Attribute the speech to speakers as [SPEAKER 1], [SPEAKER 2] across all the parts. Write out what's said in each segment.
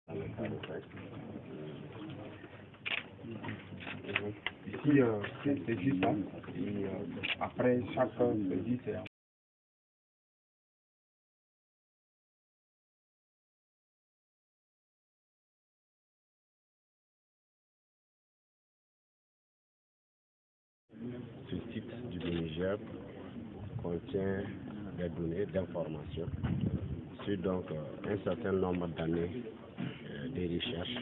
[SPEAKER 1] Ici, c'est juste ça. Et après chaque saisie, c'est
[SPEAKER 2] ce site du Niger contient des données d'information sur donc un certain nombre d'années de recherches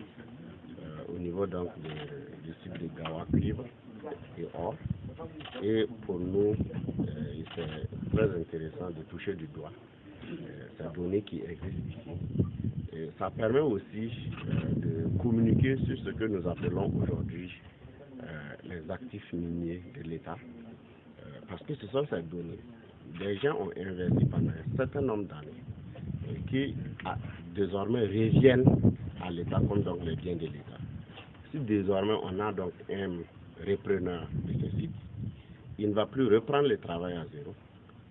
[SPEAKER 2] au niveau donc du site de Gawa Cuivre et Or. Et pour nous, c'est très intéressant de toucher du doigt ces données qui existent ici. Et ça permet aussi de communiquer sur ce que nous appelons aujourd'hui les actifs miniers de l'État, parce que ce sont ces données. Les gens ont investi pendant un certain nombre d'années qui désormais reviennent à l'État comme donc les biens de l'État. Si désormais on a donc un repreneur de ce site, il ne va plus reprendre le travail à zéro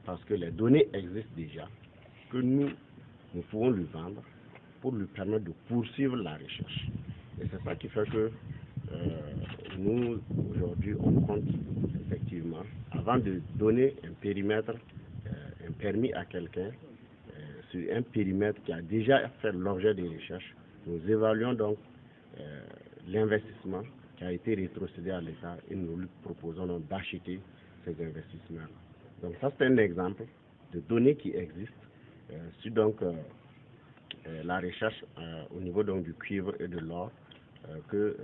[SPEAKER 2] parce que les données existent déjà, que nous pouvons lui vendre pour lui permettre de poursuivre la recherche. Et c'est ça qui fait que nous, aujourd'hui, on compte effectivement, avant de donner un périmètre, un permis à quelqu'un, sur un périmètre qui a déjà fait l'objet des recherches, nous évaluons donc l'investissement qui a été rétrocédé à l'État et nous lui proposons donc d'acheter ces investissements. Donc ça, c'est un exemple de données qui existent sur donc la recherche au niveau donc du cuivre et de l'or que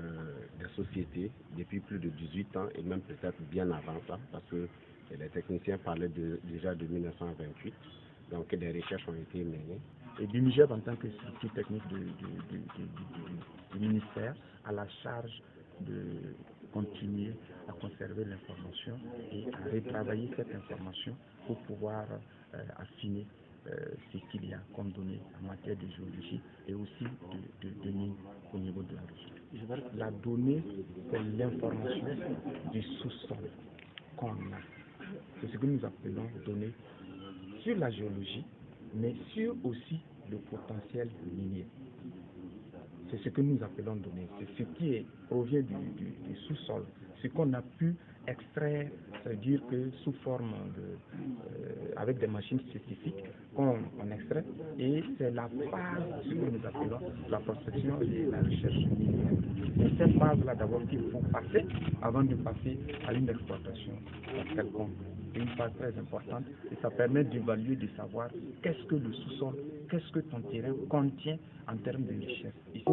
[SPEAKER 2] des sociétés depuis plus de 18 ans et même peut-être bien avant ça, parce que les techniciens parlaient déjà de 1928, donc des recherches ont été menées.
[SPEAKER 3] Et l'UNIGEP, en tant que structure technique du ministère, a la charge de continuer à conserver l'information et à retravailler cette information pour pouvoir affiner ce qu'il y a comme données en matière de géologie et aussi de mines au niveau de la recherche. La donnée, c'est l'information du sous-sol qu'on a. C'est ce que nous appelons données sur la géologie, mais sur aussi le potentiel minier. C'est ce que nous appelons données. C'est ce qui provient du sous-sol, ce qu'on a pu extraire, c'est-à-dire que sous forme avec des machines spécifiques qu'on extrait, et c'est la base de ce que nous appelons la prospection et la recherche minière. C'est cette base-là d'abord qu'il faut passer avant de passer à une exploitation quelconque. C'est une phase très importante et ça permet d'évaluer, de savoir qu'est-ce que le sous-sol, qu'est-ce que ton terrain contient en termes de richesse ici.